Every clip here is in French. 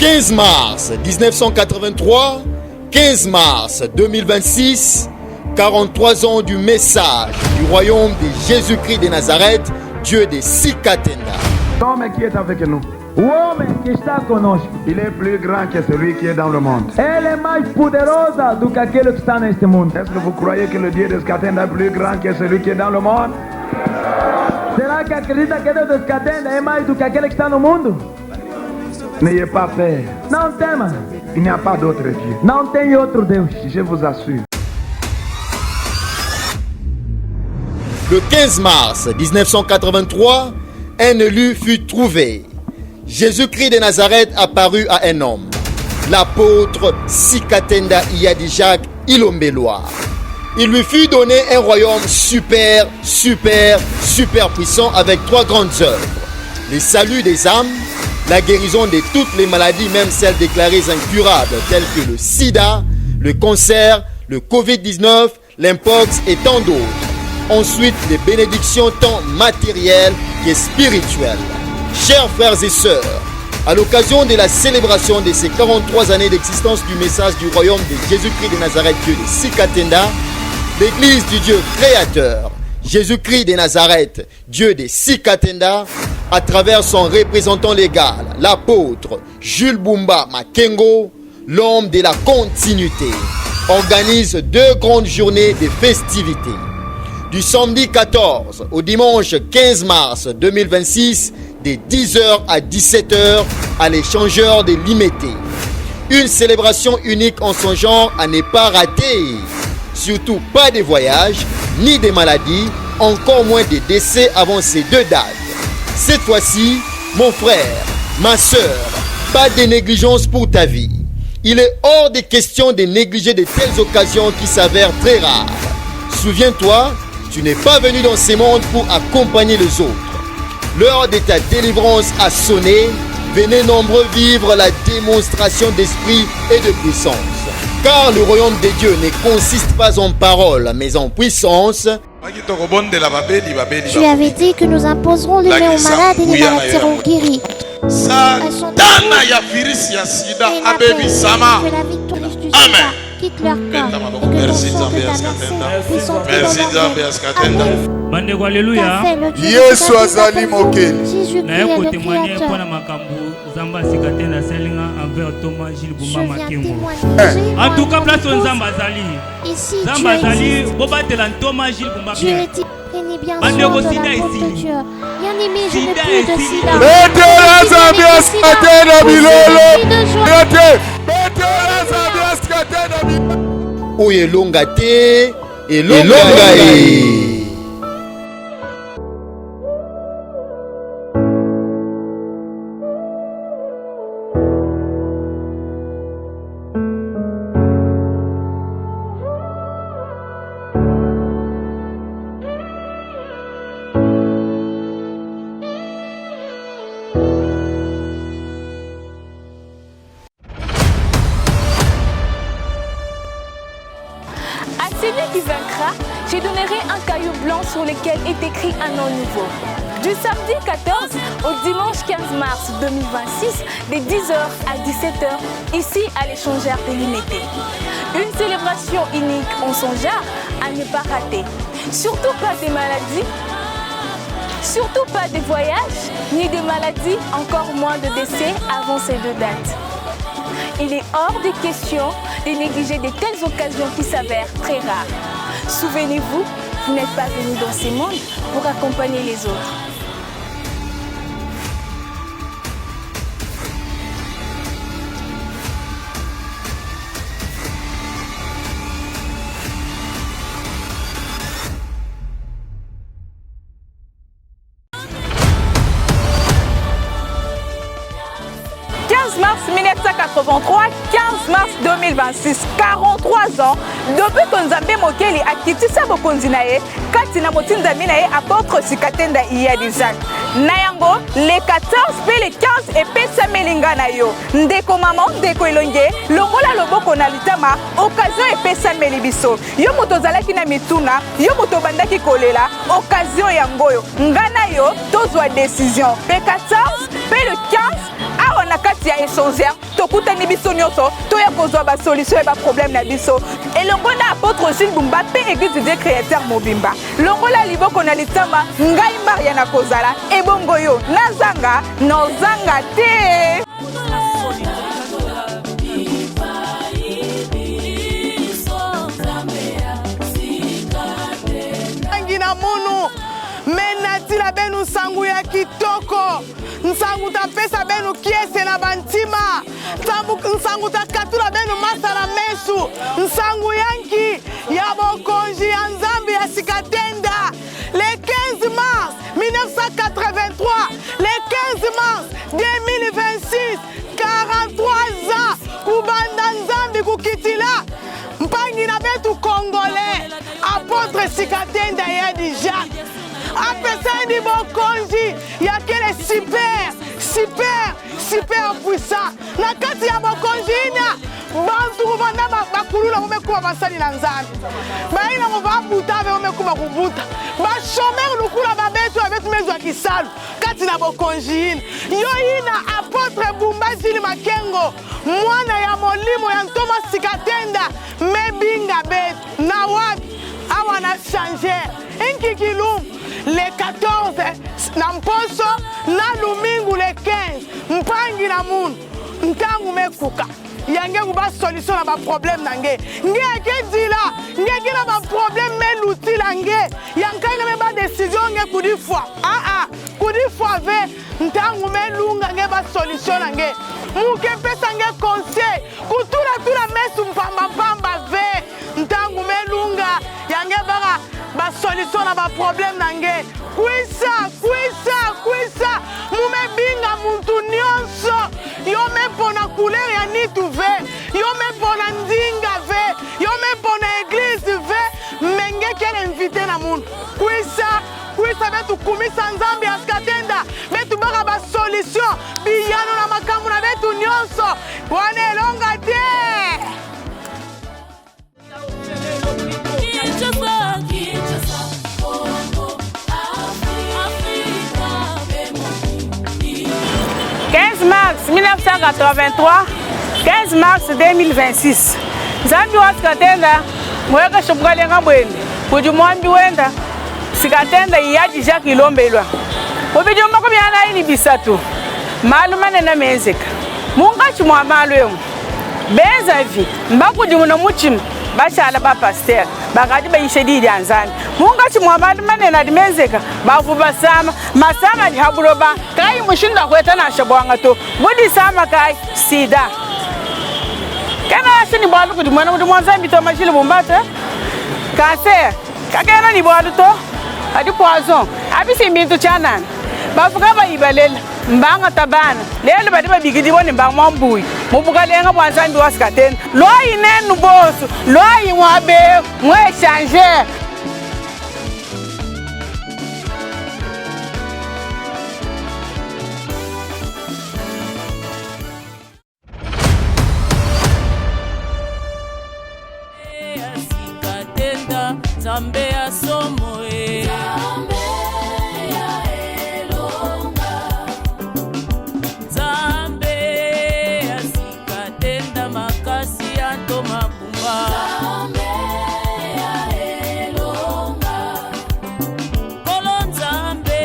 15 mars 1983, 15 mars 2026, 43 ans du message du royaume de Jésus-Christ de Nazareth, Dieu de Sikatenda. L'homme qui est avec nous, o homem que está conosco, il est plus grand que celui qui est dans le monde. ele é mais poderoso do que aquele que está neste mundo. Est-ce que vous croyez que le Dieu de Skatenda est plus grand que celui qui est dans le monde? Será que acredita que Deus de Skatenda é mais do que aquele que está no mundo? N'ayez pas peur. Não tema, Il n'y a pas d'autre Dieu. não tem outro Deus. Je vous assure. Le 15 mars 1983, un élu fut trouvé. Jésus-Christ de Nazareth apparut à un homme, l'apôtre Sikatenda Iyadijak Ilombeloa. Il lui fut donné un royaume super puissant avec 3 grandes œuvres. Le salut des âmes, la guérison de toutes les maladies, même celles déclarées incurables, telles que le sida, le cancer, le Covid-19, l'impox et tant d'autres. Ensuite, des bénédictions tant matérielles que spirituelles. Chers frères et sœurs, à l'occasion de la célébration de ces 43 années d'existence du message du royaume de Jésus-Christ de Nazareth, Dieu de Sikatenda, l'Église du Dieu créateur, Jésus-Christ de Nazareth, Dieu de Sikatenda, à travers son représentant légal, l'apôtre Jules Bumba Makengo, l'homme de la continuité, organise 2 grandes journées de festivités. Du samedi 14 au dimanche 15 mars 2026, de 10h à 17h à l'échangeur de Limité. Une célébration unique en son genre à ne pas rater. Surtout pas de voyages, ni de maladies, encore moins de décès avant ces 2 dates. Cette fois-ci, mon frère, ma soeur, pas de négligence pour ta vie. Il est hors de question de négliger de telles occasions qui s'avèrent très rares. Souviens-toi, tu n'es pas venu dans ce monde pour accompagner les autres. L'heure de ta délivrance a sonné. Venez nombreux vivre la démonstration d'esprit et de puissance. Car le royaume de Dieu ne consiste pas en paroles, mais en puissance. Tu avais dit que nous imposerons les mains aux malades et les malades seront guéris. Amen. Quitte leur corps et que ton sang de ta main puisse entrer dans leur vie. Bandeko alléluia. Yesu azali mokeli. Jésus-Christ Na est yako le témoigner Créateur. mpona makambo Zamba Sikatenda Selinga envers Thomas Gilles Je Bumba viens Makengo. témoigner. En tout cas, place on Zamba Zali. Ici, tu Zamba Zali, existes. bobatela Thomas Gilles Bumba Dieu bien. est prenez bien Bandeko soin de sida la faute ici. de Dieu. Bien-aimé, je n'ai Sida plus de ici. sida. Betela Zambia Skatenda bilolo. Plus de joie. Yate. Betela Zambia Skatenda bilolo. Oye longa te, elonga e. À celui qui vaincra, je donnerai un caillou blanc sur lequel est écrit un nom nouveau. Du samedi 14 au dimanche 15 mars 2026, de 10h à 17h, ici à l'échangeur de Limité. Une célébration unique en son genre à ne pas rater. Surtout pas des maladies, surtout pas de voyages, ni de maladies, encore moins de décès avant ces 2 dates. Il est hors de question de négliger de telles occasions qui s'avèrent très rares. Souvenez-vous, vous n'êtes pas venu dans ce monde pour accompagner les autres. Mars 1983, 15 mars 2026, 43 ans depuis que Nzambe Mokeli akitisa bokonzi na ye kati na motinzami na ye apôtre Sikatenda Iyadijak. Na yango le 14 pe le 15 epesa melinga na yo ndeko mama ndeko elonge longola loboko na litama occasion epesa meli biso yo moto zalaki na mituna yo moto bandaki kolela occasion yango yo ngana yo tozwa décision pe 14 pe le 15 awa na kati kati ya échangeur tokutani biso nyonso toya kozwa ba solution ya ba problème na biso elongola apôtre Jules Bumba pe église de Dieu créateur mobimba longola liboko na litamba ngai Maria na kozala ebongo yo nazanga nozanga te ngina munu menati la benu sangu ya kitoko nsangu tapesa benu kiese na bantima nsangu takatula benu masala mesu nsangu yanki ya bokonzi ya nzambe ya sikatenda le 15 mars 1983 le 15 mars 2026 43 ans kubanda nzambe kukitila mpangi na betu congolais apôtre sikatenda ya Jacques apesani bokonzi ya kele super puissant na kati ya bokonzi ina bantu bana bakulula bomekuba basali na nzambe baina ngobabuta be bomekuba kubuta ba shomer lukula babetu mezo kisalu kati na bokonzi ina yo ina apôtre Bumba Jules Makengo mwana ya molimo ya Ntoma Sikatenda mebinga betu na wapi awana changer inkikilum le 14 na mposo na lumingu le 15 mpangi na munu ntangu mekuka yange kuba solution na ba problème nange nge akedila nge kila ba problème meluti lange yankanga me ba décision nge kudifwa kudifwa ve ntangu melunga nge ba solution nange muke pesa nge conseil kutula mesu mpamba ve ntangu melunga yange ba solution na ba problème nange kwisa mume binga muntu nyonso yo me pona couleur ya nitu ve yo me pona ndinga ve yo me pona église ve menge kele invité na muntu kwisa betu kumisa nzambe ya Sikatenda betu baka ba solution biyano na makambo na betu nyonso wana elonga te mars 1983 15 mars 2026 Nzambi wa Sikatenda mweka shubgalenga mwende kujumwambi wenda Sikatenda yaji Jacques Ilombelwa ubijumba ko byana ini bisatu malumane na menzeka munga chimwa malwe beza vi mbakujumuna muchim bashala ba pasteur bagadi bayishedi ya Nzambi munga chimwa malumane na dimenzeka bavuba sama masama dihabuloba kai mushinda kweta na shabwanga to budi sama kai sida kana shini bwalu kudumana mudumwa Nzambi to mashile Bumbata cancer kakena ni bwalu to adi poison abisi mbintu chanana bafuka bayibalela mbanga tabana lelo badi babigidi bone mbanga mbuyi mubukalenga bwa Nzambi wa Sikatenda loyi nenu bosu loyi mwabe mwe changer Zambe ya somo Zambe ya elonga Zambe ya Sikatenda makasi ya Ntoma Bumba Zambe ya elonga Kolo Zambe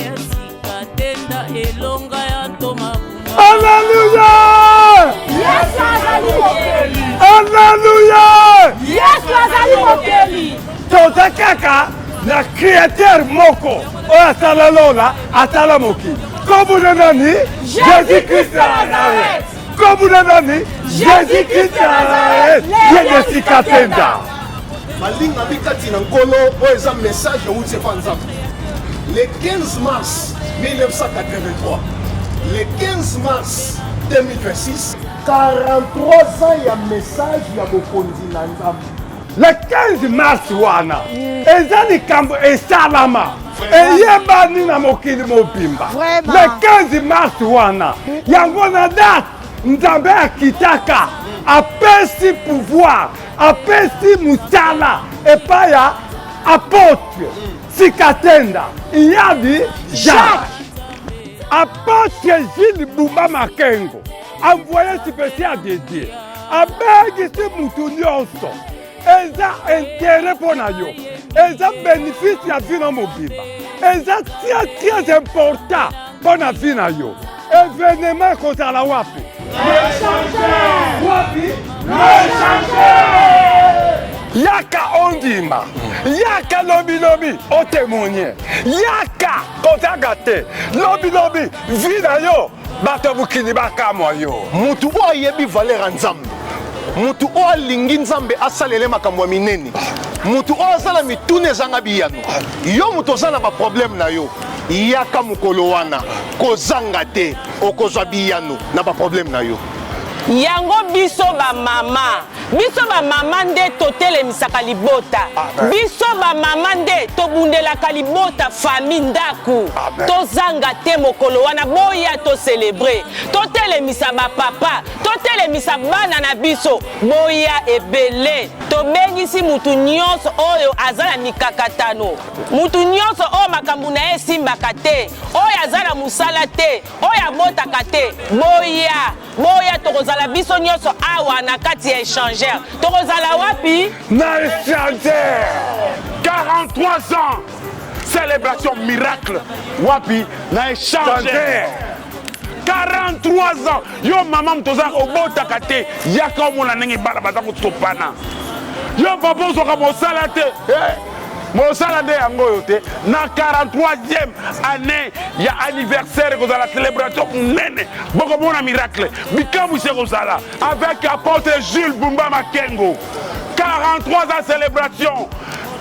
ya Sikatenda elonga ya Ntoma Bumba Hallelujah! Yes, hallelujah! Hallelujah! Yes, hallelujah! Toza kaka na créateur moko oya sala lola atala moki komuna nani Jésus-Christ de Nazareth komuna nani Jésus-Christ de Nazareth yeye Sikatenda malinga bikati na nkolo oyo eza message outi pa Nzambe le 15 mars 1983 le 15 mars 2026 43 ans ya message ya bokonzi na Nzambe le 15 mars wana ezali kambo esalama eyebani na mokili mobimba le 15 mars wana yango na date Nzambe akitaka apesi pouvoir apesi mutala epai ya apôtre Sikatenda iyadi Jacques apôtre Gilles Bumba Makengo, envoyé spécial dédié, abegisi mutu nyonso, eza intérêt pour yo, eza bénéfice ya vie na mobimba, eza très important pour la vie na yo. Événement kozala wapi? Wapi? Yaka ondima, yaka lobi o témoigner, yaka kotagate, lobi vida yo, bato bukini bakamwa yo. Mutu o yebi valeur nzambe, mutu o alingi nzambe asalele makamwa minene, mutu o azala mitune zanga biyano, yo mutu ozala ba problème na yo. Yaka mukolo wana kozanga te okozwa biyano na ba problème na yo. Yango biso ba mama nde totelemisaka libota, biso ba mama nde tobundelaka libota famille ndaku, tozanga te mokolo wana boya to célébrer, totelemisa ba papa, totelemisa bana na biso boya ebele, tobengisi mutu nyonso oyo azala mikakatano, mutu nyonso oyo makambo na esimbaka te, oyo azala musala te, oyo abotaka te, boya tokozala biso nyonso awa na kati ya échangeur. Tokozala wapi? Na échangeur. 43 ans. Célébration miracle. Wapi? Na échangeur. 43 ans. Yo maman toza obotaka te. Yaka omona ndenge bala bazako topana. Yo papa soka mosala te. Mosala de yango yote na 43e année ya anniversaire de la célébration nene boko mona miracle bikamu se kozala avec apôtre Jules Bumba Makengo 43 ans célébration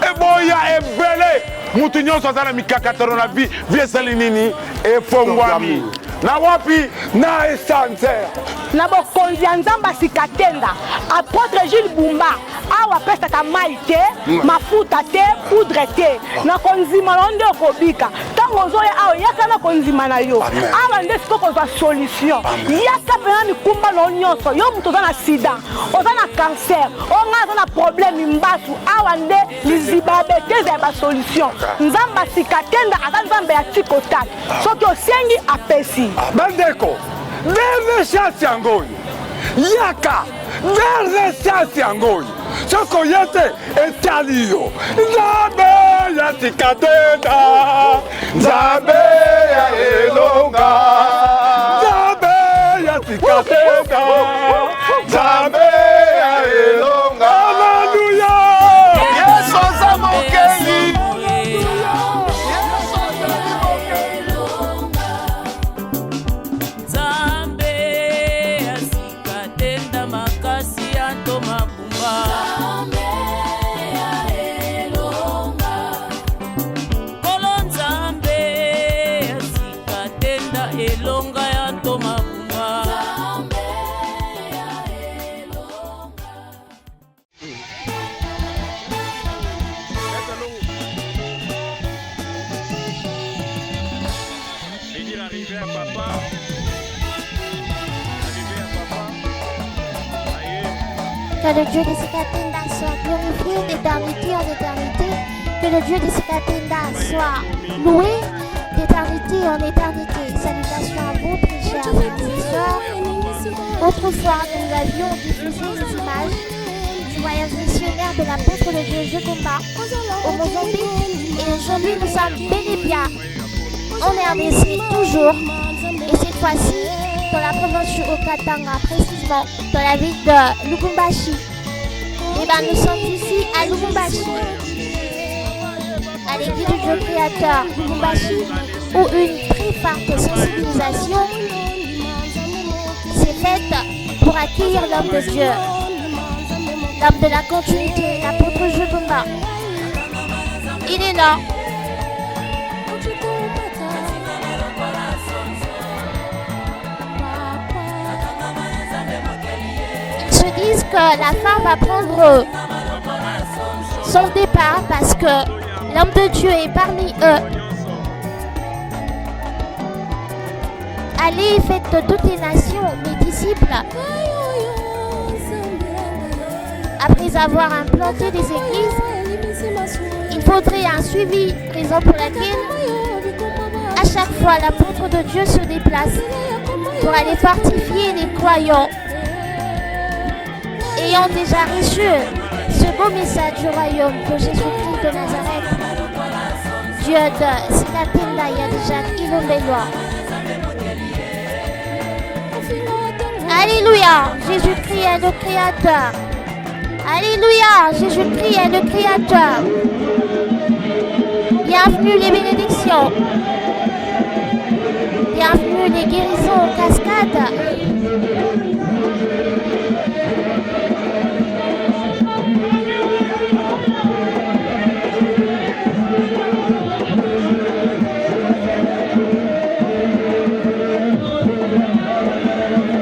et boya ebele mutu nyonso azala mikakatano na vie esali nini efongwami na wapi na essentiel na bokonzi ya nzambe asikatenda apôtre Jules Bumba awa pesaka mai te mafuta te poudre te na konzima na nde okobika ntango ozoya awa yaka na konzima na yo awa nde siko kozwa solution yaka pena mikumba na nyonso yo mutu oza na sida oza na cancer onga aza na problème mbasu awa nde liziba beteza ya basolution nzambe asikatenda aza nzambe ya tikotaki soki osengi apesi bandeko lele chance yangoyo yaka lele chance yangoyo soko yete etali yo nzambe ya tikatenda nzambe ya elonga nzambe ya tikatenda nzambe ya elonga haleluya Yesu aza mokeli. Que le Dieu de Sikatenda soit glorifié d'éternité en éternité. Que le Dieu de Sikatenda soit loué d'éternité en éternité. Salutations à vous, très chers frères et sœurs. Autrefois, nous avions diffusé les images du voyage missionnaire de l'apôtre de Dieu Jocomba au Mozambique. Et aujourd'hui, nous sommes bel et bien en RDC toujours. Et cette fois-ci, dans la province du Haut-Katanga, précisément dans la ville de Lubumbashi. Et bien nous sommes ici à Lubumbashi, à l'église du Dieu créateur Lubumbashi, où une très forte sensibilisation s'est faite pour accueillir l'homme de Dieu, l'homme de la continuité, l'apôtre Jocomba. Il est là. Disent que la femme va prendre son départ parce que l'homme de Dieu est parmi eux. Allez, faites de toutes les nations mes disciples. Après avoir implanté des églises, il faudrait un suivi, raison pour laquelle à chaque fois, l'apôtre de Dieu se déplace pour aller fortifier les croyants. Ayant déjà reçu ce beau message du royaume que Jésus-Christ de Nazareth, Dieu de Sikatenda Yadijak Ilombelwa. Alléluia, Jésus-Christ est le Créateur. Alléluia, Jésus-Christ est le Créateur. Bienvenue les bénédictions. Bienvenue les guérisons en cascade.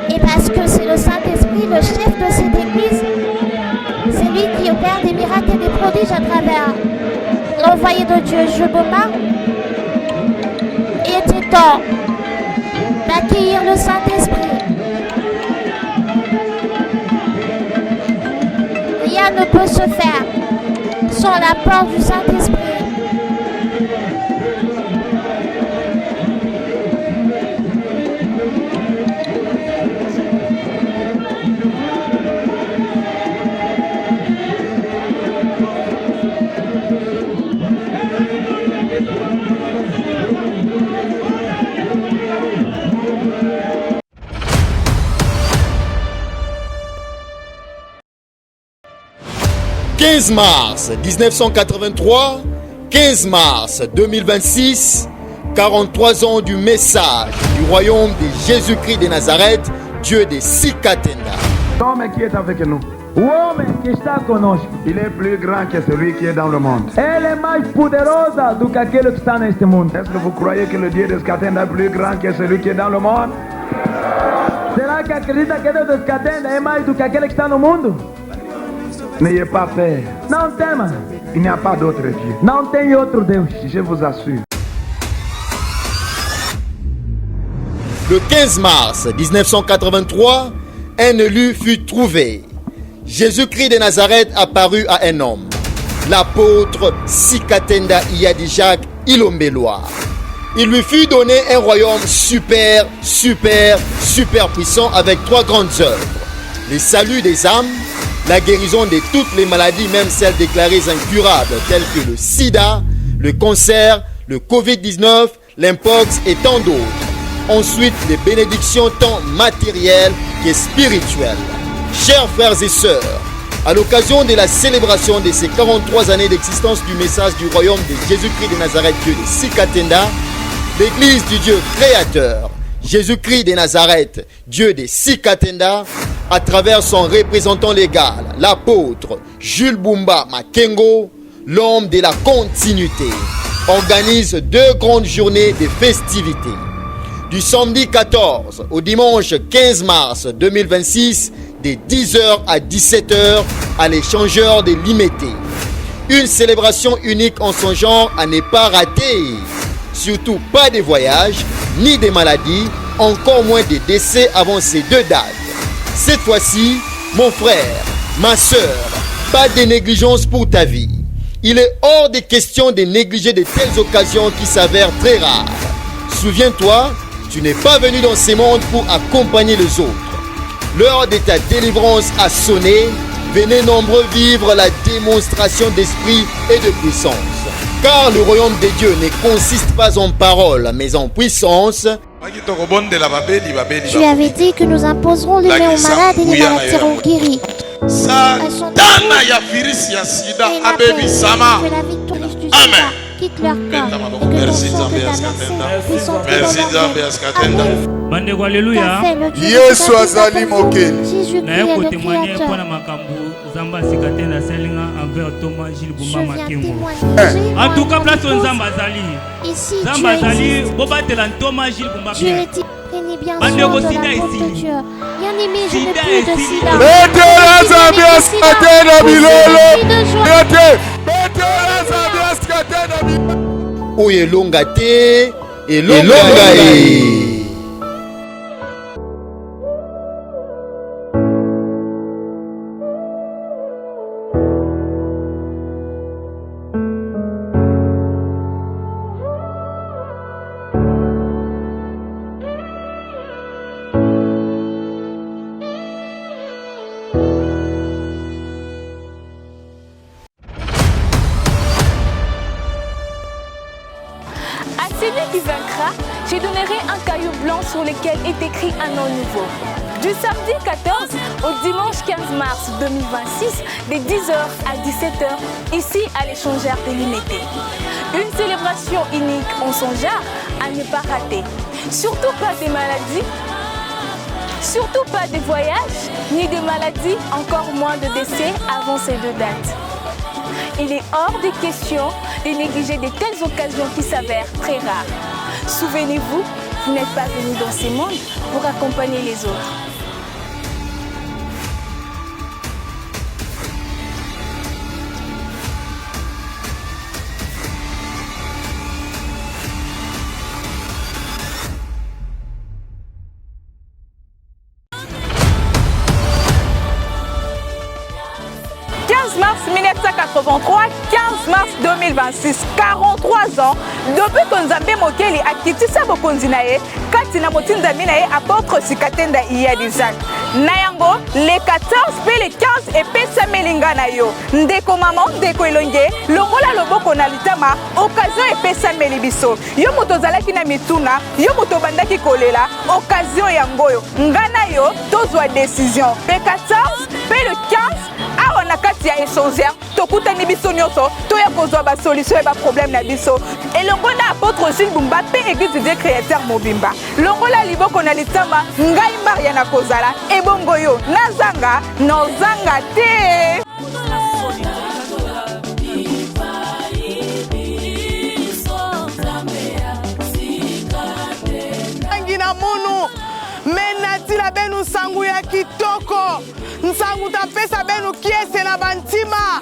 Et parce que c'est le Saint-Esprit, le chef de cette église, c'est lui qui opère des miracles et des prodiges à travers l'envoyé de Dieu, Jeboma. Il était temps d'accueillir le Saint-Esprit. Rien ne peut se faire sans l'apport du Saint-Esprit. « 15 mars 1983, 15 mars 2026, 43 ans du message du royaume de Jésus-Christ de Nazareth, Dieu de Sikatenda. » L'homme qui est avec nous, O homem que está conosco, il est plus grand que celui qui est dans le monde. ele é mais poderoso do que aquele que está neste mundo. Est-ce que vous croyez que le Dieu de Skatenda est plus grand que celui qui est dans le monde? Será que acredita que Deus de Skatenda é mais do que aquele que está no mundo? N'ayez pas peur. Não tema, Il n'y a pas d'autre Dieu. não tem outro Deus. Je vous assure. Le 15 mars 1983, un élu fut trouvé. Jésus-Christ de Nazareth apparut à un homme, l'apôtre Sikatenda Yadijak Ilombelwa. Il lui fut donné un royaume super puissant avec 3 grandes œuvres. Le salut des âmes, la guérison de toutes les maladies, même celles déclarées incurables, telles que le sida, le cancer, le Covid-19, l'impox et tant d'autres. Ensuite, les bénédictions tant matérielles que spirituelles. Chers frères et sœurs, à l'occasion de la célébration de ces 43 années d'existence du message du royaume de Jésus-Christ de Nazareth, Dieu de Sikatenda, l'Église du Dieu créateur, Jésus-Christ de Nazareth, Dieu de Sikatenda, à travers son représentant légal, l'apôtre Jules Bumba Makengo, l'homme de la continuité, organise 2 grandes journées de festivités. Du samedi 14 au dimanche 15 mars 2026, de 10h à 17h à l'échangeur de Limité. Une célébration unique en son genre à ne pas rater. Surtout pas de voyages, ni de maladies, encore moins de décès avant ces 2 dates. Cette fois-ci, mon frère, ma soeur, pas de négligence pour ta vie. Il est hors de question de négliger de telles occasions qui s'avèrent très rares. Souviens-toi, tu n'es pas venu dans ce monde pour accompagner les autres. L'heure de ta délivrance a sonné. Venez nombreux vivre la démonstration d'esprit et de puissance. Car le royaume de Dieu ne consiste pas en paroles, mais en puissance. Tu avais dit que nous imposerons les mains aux malades et les malades seront guéris. Amen. Quitte leur corps et que ton sang de ta mercé puisse entrer dans leur vie. Amen. Bandeko alléluia. Yesu azali mokeli. naye kotémoigner mpo na makambo nzambe asikatenda asalinga envers Thomas Gilles Bumba Makengo. En tout cas place oyo nzambe azali nzambe azali bobatela Thomas Gilles Bumba Makengo. Prenez bien Bandeko soin de sida la faute de esili Dieu. Bien-aimé, je n'ai Sida plus de esili. sida. Betela Nzambe asikatenda bilolo. Bete. Betela Nzambe asikatenda bilolo. Oyo elonga te, elonga ye. À celui qui vaincra, je donnerai un caillou blanc sur lequel est écrit un nom nouveau. Du samedi 14 au dimanche 15 mars 2026, de 10h à 17h, ici à l'échangeur de l'Unité. Une célébration unique en son genre à ne pas rater. Surtout pas des maladies, surtout pas de voyages, ni de maladies, encore moins de décès avant ces deux dates. Il est hors de question de négliger de telles occasions qui s'avèrent très rares. Souvenez-vous, vous n'êtes pas venu dans ce monde pour accompagner les autres. Mars 1983, 15 mars 2026, 43 ans, depuis que Nzambe Mokeli a quitté sa bokonzi na ye, kati na motinda mina ye apôtre Sikatenda Iyadizan. Nayango, les 14 pe les 15 et pesa melinga na yo. Ndeko maman, ndeko elonge, longola loboko na litama, occasion et pesa melibiso. Yo moto zalaki na mituna, yo moto bandaki kolela, occasion yangoyo. Ngana yo, tozwa décision. Pe 14, pe le 15, awa na kati ya échangeur, tokutani biso nyonso, toya kozwa ba solution et ba problème na biso. Elongo na apôtre Gilles Bumba pe église de créateur Mobimba. Longola liboko na litama, ngai Maria na kozala, ebongo yo, nazanga, nozanga te. Ngina munu, menati la benu sangu ya kitoko. Nsangu ta pesa benu kiese na bantima.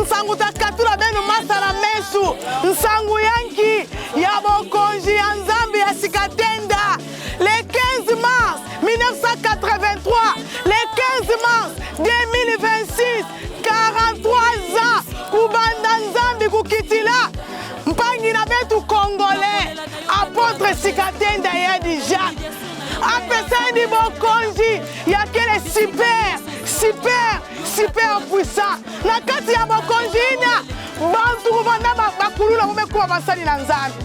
Nsangu ta katula benu masala mesu. Nsangu yanki ya bokonji ya Nzambe ya Sikatenda. Le 15 mars 1983, le 15 mars 2026, 43 ans, kubanda Nzambe kukitila. Mpangi na betu congolais, apôtre Sikatenda Iyadizan. Apesani bokonji ya kele super puissant. Na kati ya bokonji ina bantu kubanda bakulula kumekuwa basali na Nzambe.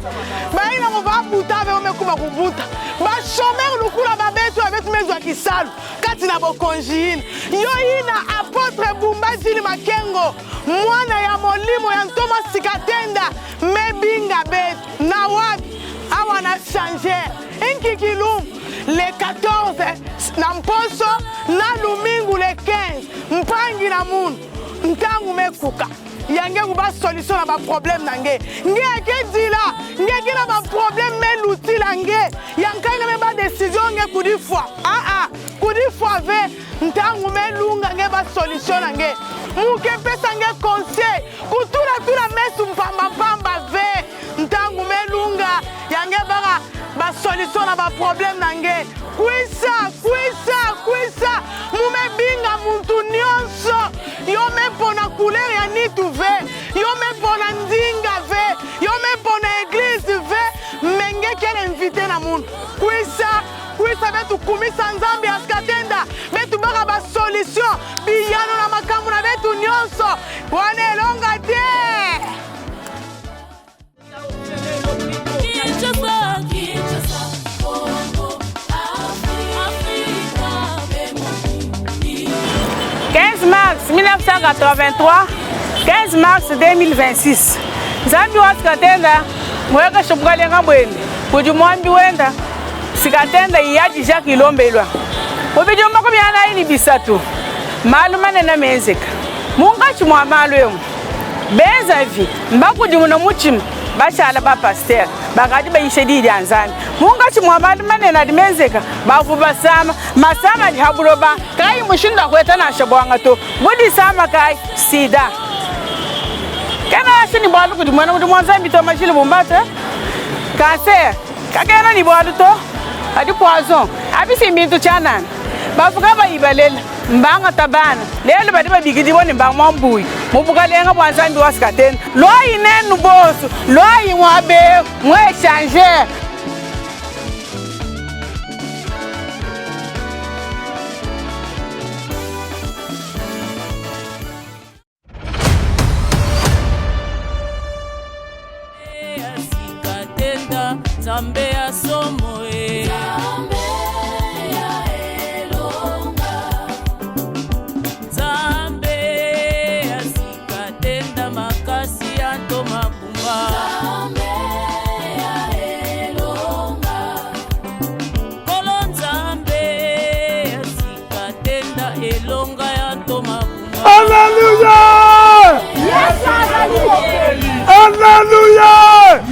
Baina kubabuta be kumekuwa kubuta. Ba shomer lukula babetu abetu mezo kisalu kati na bokonji ina. Yo ina apôtre Bumba Gilles Makengo, mwana ya molimo ya Ntoma Sikatenda mebinga betu na wapi awa na changer. Inki kilum le 14 na mposo na lumingu le 15 mpangi na munu ntangu mekuka yange kuba solution na ba problème nange nge akedila nge kina ba problème meluti lange yankanga me ba décision nge kudifwa kudifwa ve ntangu melunga nge ba solution nange muke pesa nge conseil kutula mesu mpamba ve ntangu melunga yange baka ba solution na ba problème nange kwisa mume binga muntu nyonso yo me pona couleur ya nitu ve yo me pona ndinga ve yo me pona église ve menge kele invité na muntu kwisa betu kumisa Nzambe ya Sikatenda betu baka ba solution biyano na makambo na betu nyonso wana elonga te. Mars 1983, 15 mars 2026. Nzambe wa Sikatenda mweka shubgalenga bwene kujumwambi wenda Sikatenda Iyadizan kilombelwa obijomba ko byana ini bisatu malumane na menzeka munga chimwa malwe beza vi mbakudimu na muchim bashala ba pasteur bagadi ba ishedi ya Nzambe munga chimwa malumane na dimenzeka bavu basama masama ni haburoba kai mushinda kweta na shabwanga to budi sama kai sida kana ashini bwalu kudimwana mudu Nzambe to mashile bumbata cancer kakena ni bwalu to adi poison abisi mbintu chana bavuga ba ibalela mbanga tabana lelo badi babigidi bone mbanga mambuyi mubukalenga bwa Nzambe wa Sikatenda loyi nenu bosu loyi mwabe mwe changer. Sikatenda Nzambe ya somo Nzambe ya elonga Nzambe ya sikatenda makasi ya ntomabumba Nzambe ya elonga Kolo Nzambe ya sikatenda elonga ya ntomabumba. Alléluia! Yes, azali mokeli. Alléluia!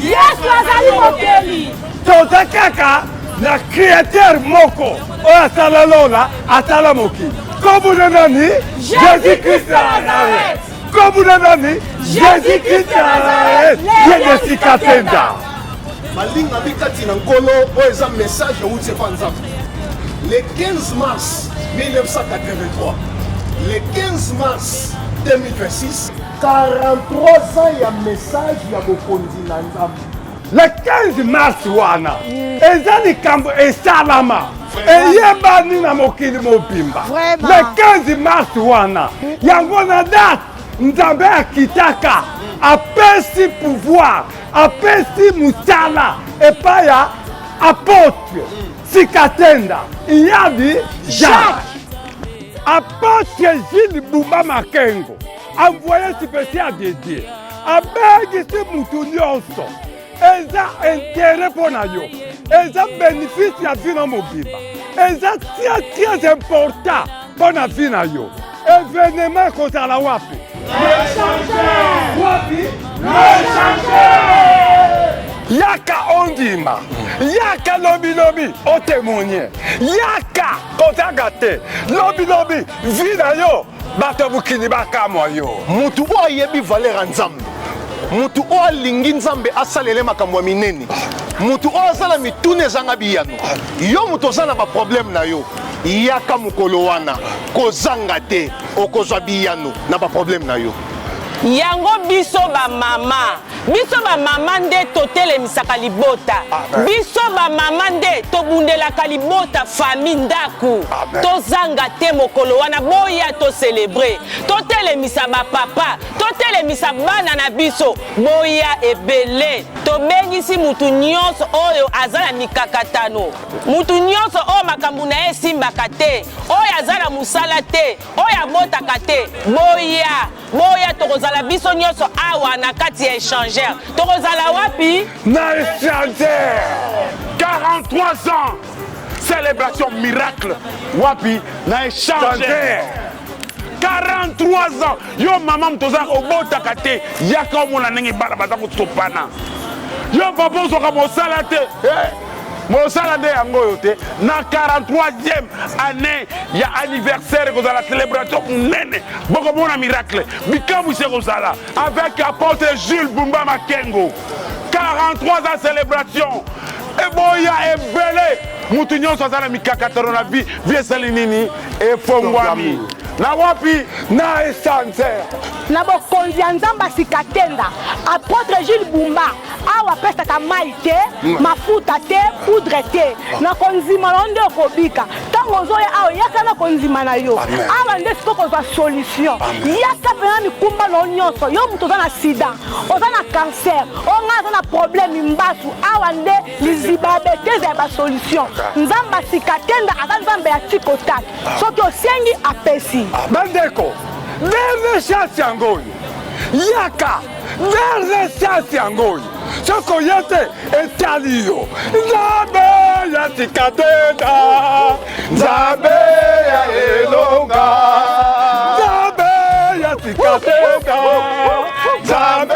Yes, azali mokeli. Toza kaka na créateur moko oyo asala lola asala mokili. Komuna nani? Jésus-Christ de Nazareth. Komuna nani? Jésus-Christ de Nazareth. Yende sikatenda. Malinga bikati na nkolo oyo eza message euti epa nzambe. Le 15 mars 1983, le 15 mars 2026, 43 ans ya message ya bokonzi na nzambe. Le 15 mars wana eza likambo esalama eyebani na mokili mobimba. Le 15 mars wana yango na date nzambe akitaka apesi pouvoir apesi musala epai ya apôtre Sikatenda Iyadi Jacques. Apôtre Gilles Bumba Makengo envoyé spécial dédié abegisi mutu nyonso eza intérêt mpona yo eza bénéfice ya vie na mobimba eza très important mpona vie na yo. Événement ekozala wapi? Wapi? Yaka ondima, yaka lobi otémoigner, yaka kotaga te, lobi vie na yo bato bukini bakamwa yo. Mutu oyo ayebi valeur ya nzambe, mutu oyo alingi nzambe asalele makambo ya minene, mutu oyo azala mituna ezanga biyano, yo mutu oza na baproblème na yo yaka mokolo wana kozanga te okozwa biyano na baproblème na yo. Yango biso ba mama nde totelemisaka libota, biso ba mama nde tobundelaka libota famille ndaku, tozanga te mokolo wana boya to célébrer, totelemisa ba papa, totelemisa bana na biso boya ebele, tobengisi mutu nyonso oyo azala mikakatano, mutu nyonso oyo makambo na ye simbaka te, oyo azala musala te, oyo abotaka te, boya tokozala biso nyonso awa na kati ya échangeur. Tokozala wapi? Na échangeur. 43 ans célébration miracle wapi na échangeur. 43 ans yo mama mtoza obotaka te yaka omona ndenge bana baza kotopana yo papa ozoka mosala te mosala nde yango oyo te na 43e année ya anniversaire kozala célébration munene bokomona miracle bikambu se kozala avec apôtre Jules Bumba Makengo. 43 ans célébration eboya ebele mutu nyonso azala mikakatano na vie esali nini efongwami na wapi na essentiel na bokonzi ya nzambe Sikatenda apôtre Jules Bumba awa pesaka mai te mafuta te poudre te na konzima na nde okobika ntango ozoya awa yaka na konzima na yo awa nde siko kozwa solution yaka pena mikumba na nyonso yo mutu oza na sida oza na cancer onga aza na problème mbasu awa nde liziba beteze ya basolution nzambe Sikatenda aza nzambe ya tikotaki soki osengi apesi bandeko verle chance yango oyo yaka verle chance yango oyo soki oye te etali yo nzambe ya Sikatenda nzambe ya elonga nzambe ya Sikatenda nzambe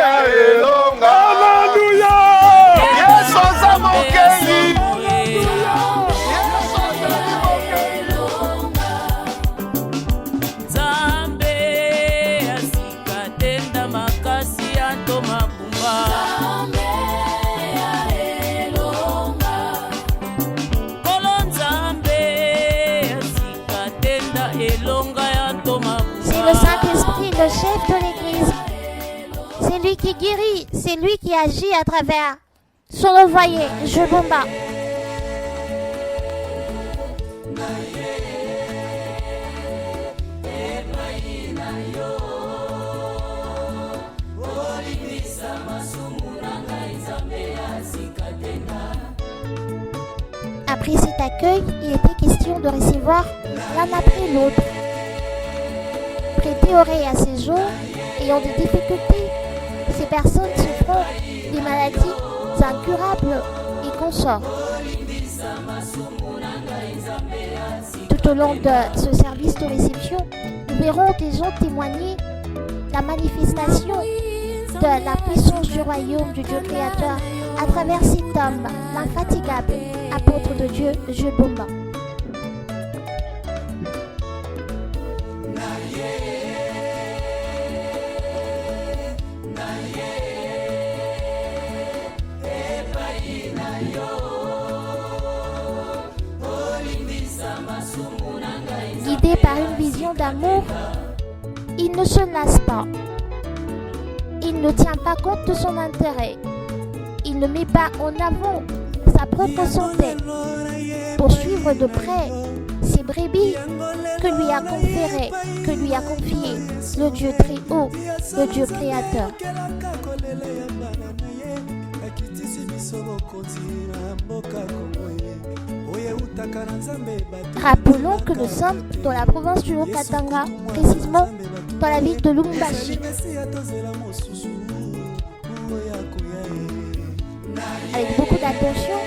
ya elonga. Alleluya Yesu aza mokeli. Le Saint-Esprit, le chef de l'Église, c'est lui qui guérit, c'est lui qui agit à travers son envoyé, Jules Bumba. Après cet accueil, il était question de recevoir l'un après l'autre, prêter oreille à ces gens ayant des difficultés. Ces personnes souffrant des maladies incurables et consorts. Tout au long de ce service de réception, nous verrons des gens témoigner la manifestation de la puissance du royaume du Dieu créateur à travers cet homme, l'infatigable apôtre de Dieu, Jules Bumba. Guidé par une vision d'amour, il ne se lasse pas. Il ne tient pas compte de son intérêt. Il ne met pas en avant sa propre santé pour suivre de près ses brebis que lui a conféré, que lui a confié le Dieu très haut, le Dieu créateur. Rappelons que nous sommes dans la province du Haut-Katanga, précisément dans la ville de Lubumbashi. Avec beaucoup d'attention,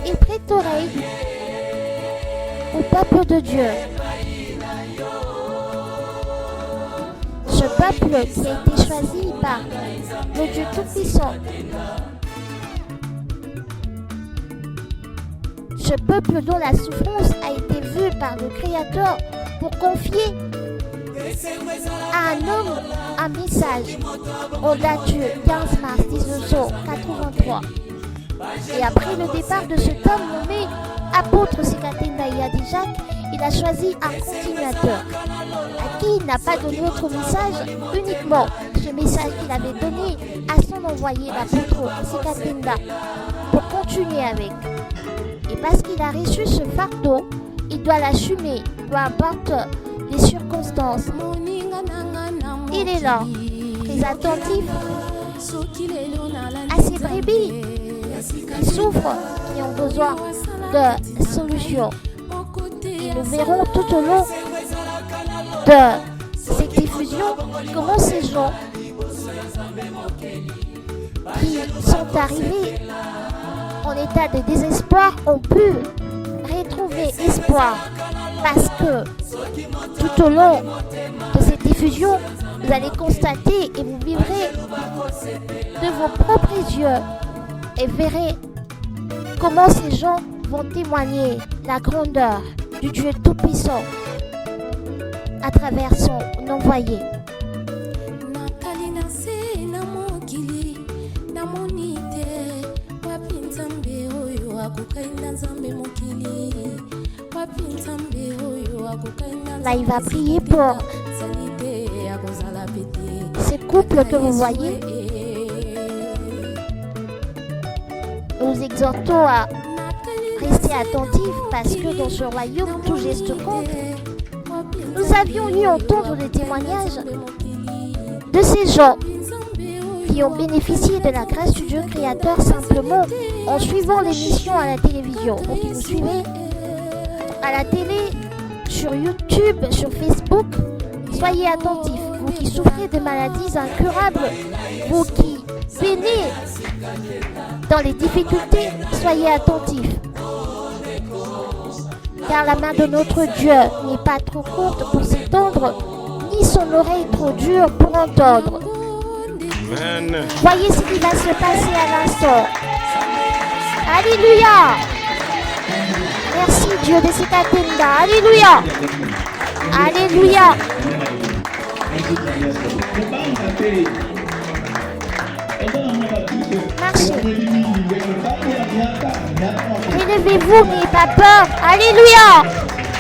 il prête oreille au peuple de Dieu. Ce peuple qui a été choisi par le Dieu Tout-Puissant. Ce peuple dont la souffrance a été vue par le Créateur pour confier à un homme un message en date du 15 mars 1983. Et après le départ de cet homme nommé apôtre Sikatenda Yadijak, il a choisi un continuateur à qui il n'a pas donné autre message, uniquement ce message qu'il avait donné à son envoyé, l'apôtre Sikatenda, pour continuer avec. Et parce qu'il a reçu ce fardeau, il doit l'assumer, peu importe les circonstances. Il est là, très attentif à ses brebis qui souffrent, qui ont besoin de solutions. Et nous verrons tout au long de cette diffusion comment ces gens qui sont arrivés en état de désespoir ont pu retrouver espoir, parce que tout au long de cette diffusion, vous allez constater et vous vivrez de vos propres yeux et verrez comment ces gens vont témoigner la grandeur du Dieu Tout-Puissant à travers son envoyé. Là, il va prier pour ces couples que vous voyez. Nous vous exhortons à rester attentifs parce que dans ce royaume, tout geste compte. Nous avions eu à entendre des témoignages de ces gens qui ont bénéficié de la grâce du Dieu créateur simplement en suivant l'émission à la télévision. Donc, vous suivez à la télé, sur YouTube, sur Facebook. Soyez attentifs, vous qui souffrez de maladies incurables, vous qui peinez dans les difficultés, soyez attentifs. Car la main de notre Dieu n'est pas trop courte pour s'étendre, ni son oreille trop dure pour entendre. Amen. Voyez ce qui va se passer à l'instant. Alléluia. Merci Dieu de Sikatenda. Alléluia. Alléluia. Marchez. Relevez-vous, n'ayez pas peur. Alléluia.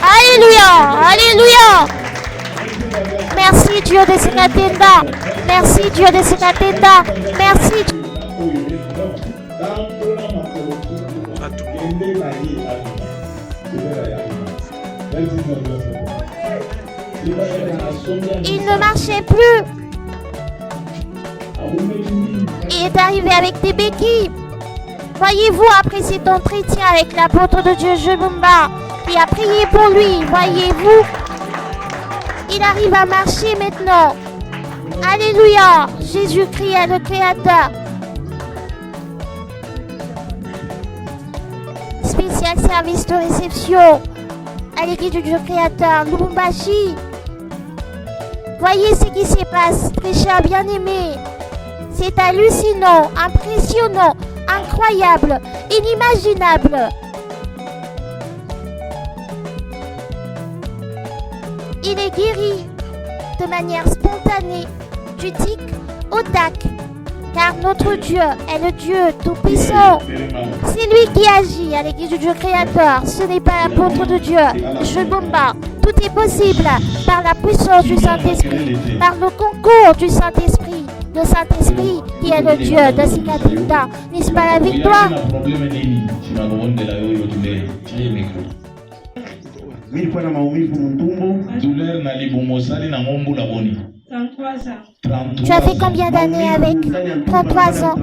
Alléluia. Alléluia. Merci Dieu de Sikatenda. Merci Dieu de Sikatenda. Merci. Il ne marchait plus. qui est arrivé avec des béquilles. Voyez-vous, après cet entretien avec l'apôtre de Dieu, Jebumba, qui a prié pour lui, voyez-vous, il arrive à marcher maintenant. Alléluia, Jésus-Christ est le Créateur. Spécial service de réception à l'église du Dieu Créateur, Lubumbashi. Voyez ce qui se passe, très cher bien-aimé. C'est hallucinant, impressionnant, incroyable, inimaginable. Il est guéri de manière spontanée, du tic au tac, car notre Dieu est le Dieu Tout-Puissant. C'est lui qui agit à l'église du Dieu Créateur, ce n'est pas l'apôtre de Dieu, Jebumba. Tout est possible par la puissance du Saint-Esprit, par le concours du Saint-Esprit. Le Saint-Esprit qui est le Dieu de Sikatinda. N'est-ce pas la victoire? Tu as fait combien d'années avec? 33 ans.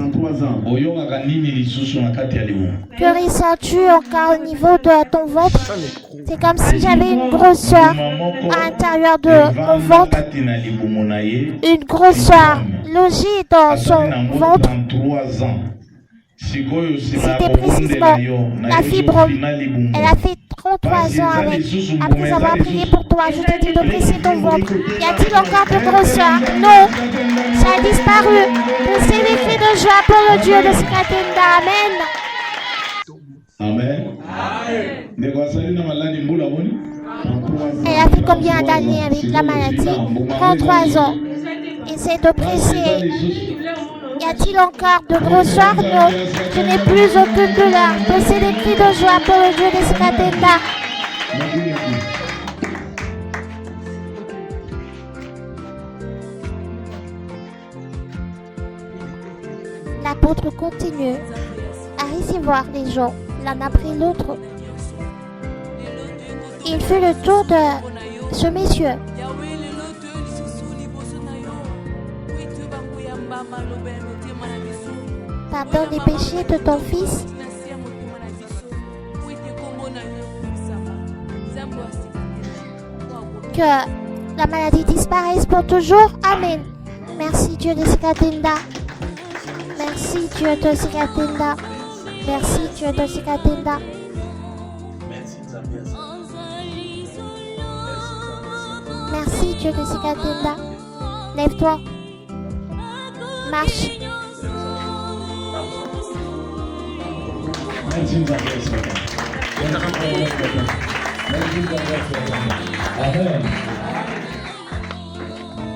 Que ressens-tu encore au niveau de ton ventre? C'est comme si j'avais une grosseur à l'intérieur de mon ventre. Une grosseur logée dans son ventre. C'était précisément la fibrome. Elle a fait 33 ans avec. Après avoir prié pour toi, je te dis de presser ton ventre. Y a-t-il encore de grosseur? Non. Ça a disparu. C'est les cris de joie pour le Dieu de Sikatinda. Amen. Elle a fait combien d'années avec la maladie? 33 ans. Essaie de presser. Y a-t-il encore de grosseur? Non. Je n'ai plus aucune douleur. Poussez des cris de joie pour le Dieu de Sikatinda. L'apôtre continue à recevoir les gens l'un après l'autre. Il fait le tour de ce monsieur. Pardonne les péchés de ton fils. Que la maladie disparaisse pour toujours. Amen. Merci Dieu de Sikatinda. Merci Dieu de Sikatinda. Merci Dieu de Sikatinda. Merci Dieu de Sikatinda. Lève-toi. Marche.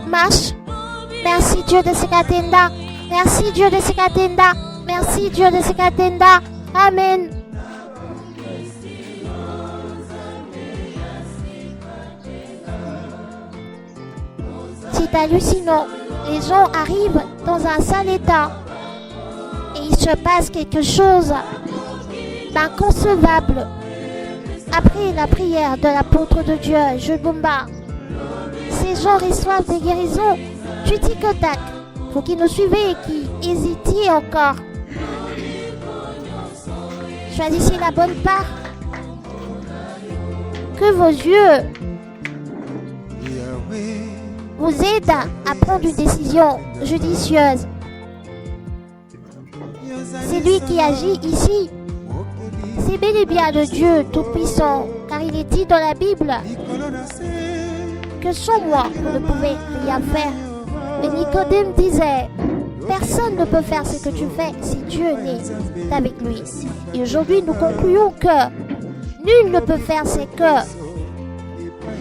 Marche. Merci Dieu de Sikatinda. Merci Dieu de Sikatinda. Merci Dieu de Sikatinda. Amen. C'est hallucinant. Les gens arrivent dans un sale état et il se passe quelque chose d'inconcevable. Après la prière de l'apôtre de Dieu, Jebumba, ces gens reçoivent des guérisons du tic au tac. Vous qui nous suivez et qui hésitiez encore, choisissez la bonne part. Que vos yeux vous aident à prendre une décision judicieuse. C'est lui qui agit ici. C'est bel et bien le Dieu Tout-Puissant, car il est dit dans la Bible que sans moi, vous ne pouvez rien faire. Mais Nicodème disait, personne ne peut faire ce que tu fais si Dieu n'est avec lui. Et aujourd'hui, nous concluons que nul ne peut faire ce que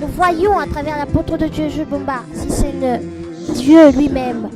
nous voyons à travers l'apôtre de Dieu, Jebumba, si c'est le Dieu lui-même.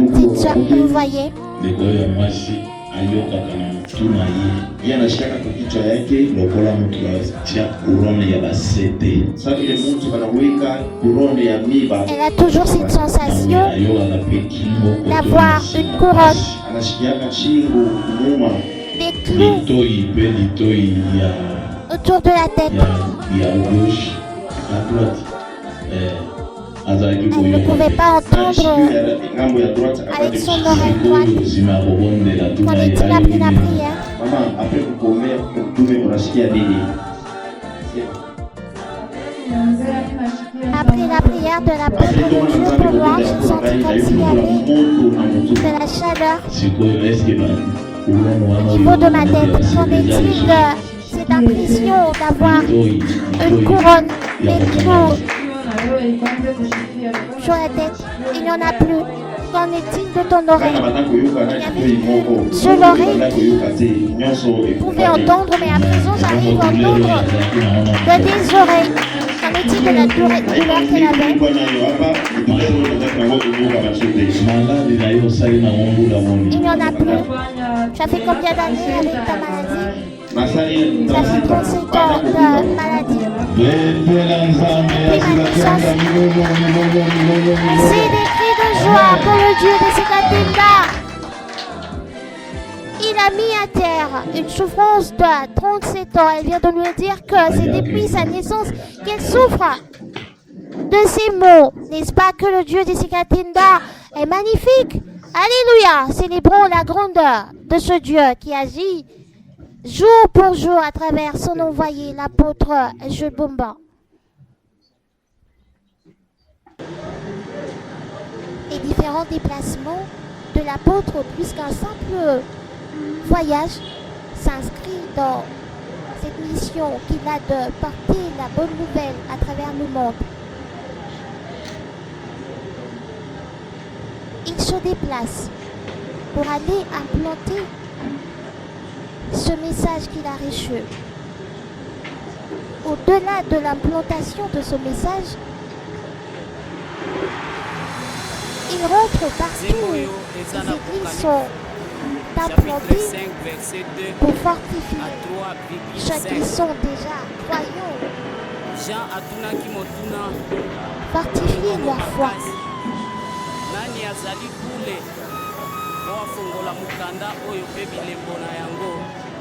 Petite soeur, vous voyez. Elle a toujours cette sensation d'avoir une couronne, des clous autour de la tête. Elle ne pouvait pas entendre avec son oreille droite quand il a pris la prière. Après la prière de la bonne nourriture pour moi, j'ai senti comme s'il y avait de la chaleur au niveau de ma tête. Qu'en est-il de cette impression d'avoir une couronne, des clous sur la tête? Il n'y en a plus. Qu'en est-il de ton oreille? Je l'oreille qui pouvait entendre, mais à présent j'arrive à entendre de tes oreilles. Qu'en est-il de la douleur qu'elle avait? Il n'y en a plus. Tu as fait combien d'années avec ta maladie? Ça fait 37 ans de maladie. C'est des cris de joie pour le Dieu de Sikatinda. Il a mis à terre une souffrance de 37 ans. Elle vient de nous dire que c'est depuis sa naissance qu'elle souffre de ces mots. N'est-ce pas que le Dieu de Sikatinda est magnifique? Alléluia! Célébrons la grandeur de ce Dieu qui agit jour pour jour à travers son envoyé, l'apôtre Jules Bumba. Les différents déplacements de l'apôtre, puisqu'un simple voyage s'inscrit dans cette mission qu'il a de porter la bonne nouvelle à travers le monde. Il se déplace pour aller implanter ce message qu'il a reçu. Au-delà de l'implantation de ce message, il rentre partout. Les églises sont implantées pour fortifier ceux qui sont déjà croyants, fortifier leur foi.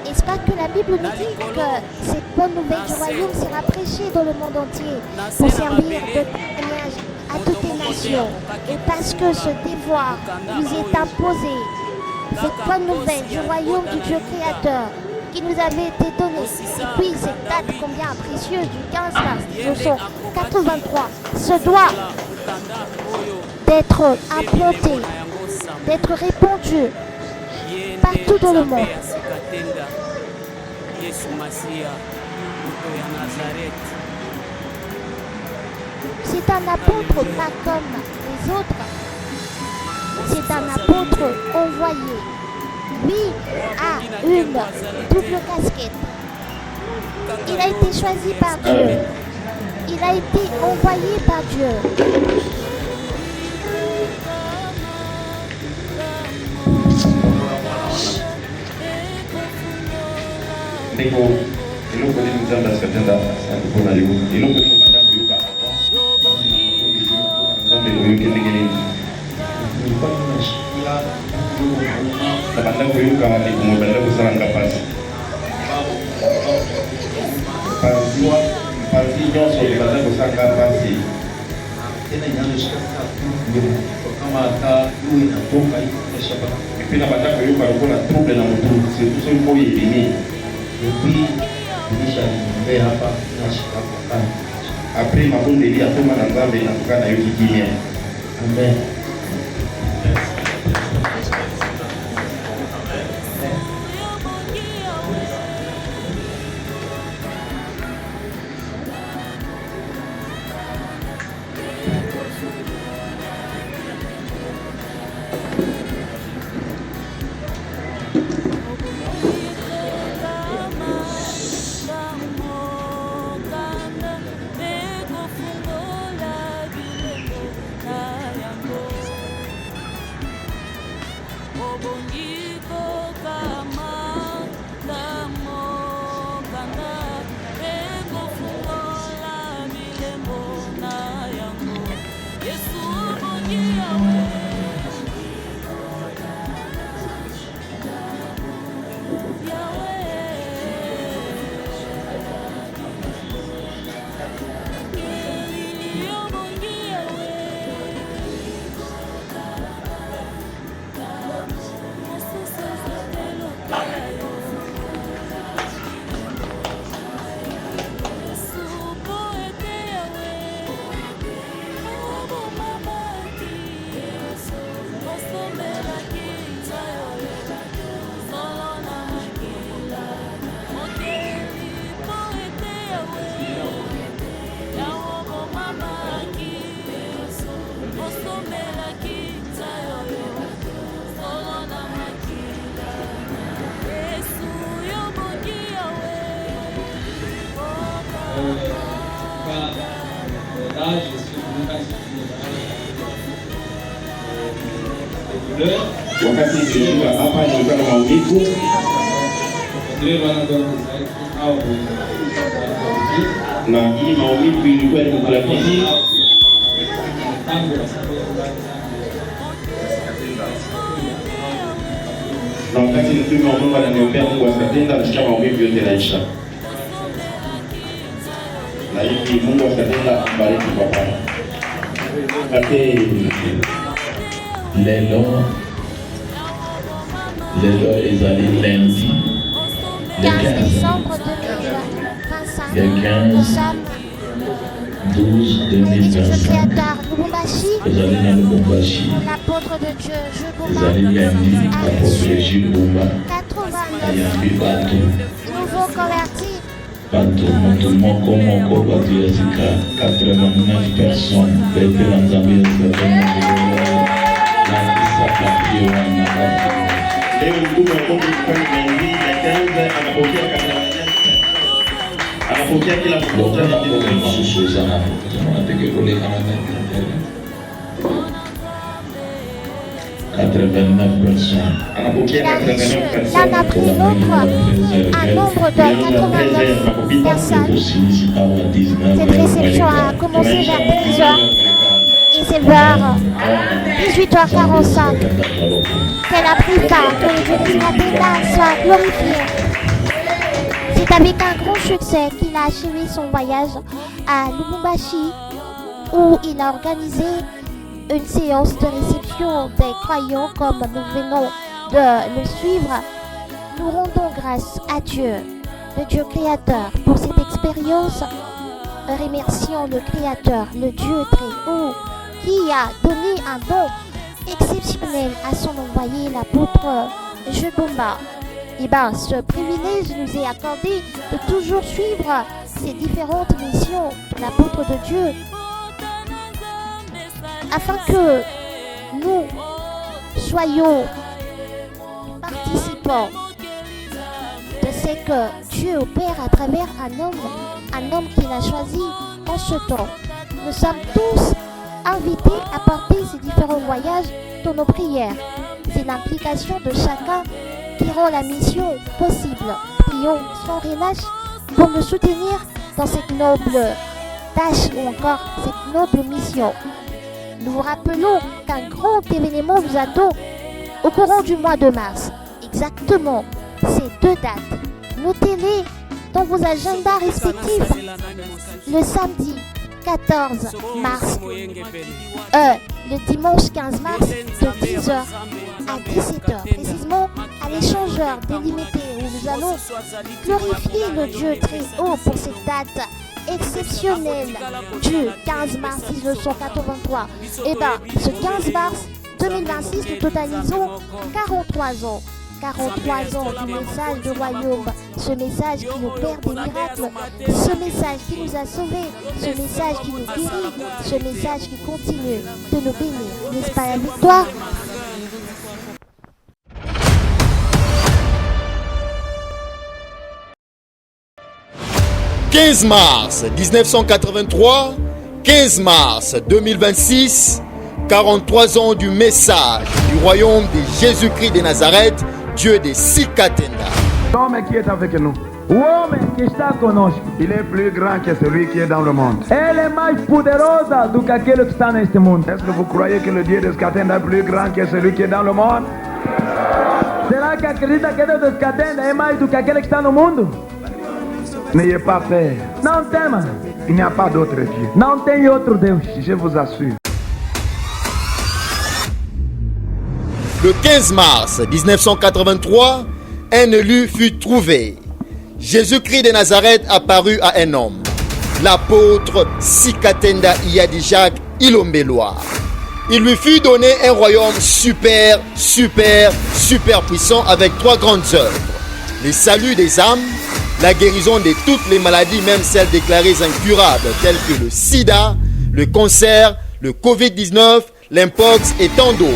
N'est-ce pas que la Bible nous dit que cette bonne nouvelle du royaume sera prêchée dans le monde entier pour servir de témoignage à toutes les nations? Et parce que ce devoir nous est imposé, cette bonne nouvelle du royaume du Dieu créateur qui nous avait été donnée, et puis cette date combien précieuse du 15 mars 1983 se doit d'être implantée, d'être répandue partout dans le monde. C'est un apôtre pas comme les autres. C'est un apôtre envoyé. Lui a une double casquette. Il a été choisi par Dieu. Il a été envoyé par Dieu. Ndeko eloko nini nzambe asikatenda asante mpona yo eloko nini banda koyoka avant nzambe koyoki ndenge nini na banda koyoka likumo banda kosalanga mpasi mpasi nyonso banda kosalanga mpasi epi na banda koyoka lokola trouble na motu surtout soki mpo ebimi. Après ma bonne délit à tout le monde en tout cas na yo kimia. Amen. wakati tulifika hapa nilikuwa na maumivu na hii maumivu ilikuwa ni mkulapizi na wakati mtume wa Mungu ananiombea Mungu asatenda nasikia maumivu yote naisha. Na hivi Mungu asatenda ambariki kwa Bwana. Kate Lelo ezali lundi le 15 décembre 2025. le 15 12 2025 ezali na Lubumbashi. L'apôtre de Dieu, ezali lundi apôtre Jules Bumba ayambi bato nouveau converti. bato moto moko bato ya sika 89 personnes pepela nzambe ya sika leo mkuu wa Kongo kufanya maombi ya kwanza anapokea kila mmoja na msusu sana tunataka kuleka na 89 personnes. Il a pris un nombre de 89 personnes. Cette réception a commencé vers 10h et c'est vers 18h45 qu'elle a pris part, que le Dieu de Katenda soit glorifié. C'est avec un grand succès qu'il a achevé son voyage à Lubumbashi où il a organisé une séance de réception des croyants comme nous venons de le suivre. Nous rendons grâce à Dieu, le Dieu créateur, pour cette expérience. Remercions le créateur, le Dieu très haut, qui a donné un don exceptionnel à son envoyé, l'apôtre Jules Bumba. Et ce privilège nous est accordé de toujours suivre ces différentes missions de l'apôtre de Dieu, afin que nous soyons participants de ce que Dieu opère à travers un homme qu'il a choisi en ce temps. Nous sommes tous invités à porter ces différents voyages dans nos prières. C'est l'implication de chacun qui rend la mission possible. Prions sans relâche pour nous soutenir dans cette noble tâche ou encore cette noble mission. Nous vous rappelons qu'un grand événement vous attend au courant du mois de mars. Exactement ces deux dates. Notez-les dans vos agendas respectifs. Le samedi 14 mars, le dimanche 15 mars de 10h à 17h, précisément à l'échangeur délimité où nous allons glorifier le Dieu très haut pour cette date exceptionnelle du 15 mars 1983. Et ce 15 mars 2026, nous totalisons 43 ans. 43 ans du message du royaume, ce message qui nous opère des miracles, ce message qui nous a sauvés, ce message qui nous guérit, ce message qui continue de nous bénir. N'est-ce pas la victoire? « 15 mars 1983, 15 mars 2026, 43 ans du message du royaume de Jésus-Christ de Nazareth, Dieu de Sikatenda. » L'homme qui est avec nous, L'homme qui está conosco, il est plus grand que celui qui est dans le monde. ele é mais poderoso do que aquele que está neste mundo. Est-ce que vous croyez que le Dieu de Skatenda est plus grand que celui qui est dans le monde? Será que acredita que Deus de Skatenda é mais do que aquele que está no mundo? N'ayez pas peur. Não tema. Il n'y a pas d'autre Dieu. Não tem outro Deus. Je vous assure. Le 15 mars 1983, un élu fut trouvé. Jésus-Christ de Nazareth apparut à un homme, l'apôtre Sikatenda Iyadijak Ilombeloa. Il lui fut donné un royaume super puissant avec 3 grandes œuvres. Le salut des âmes, la guérison de toutes les maladies, même celles déclarées incurables, telles que le sida, le cancer, le Covid-19, l'impox et tant d'autres.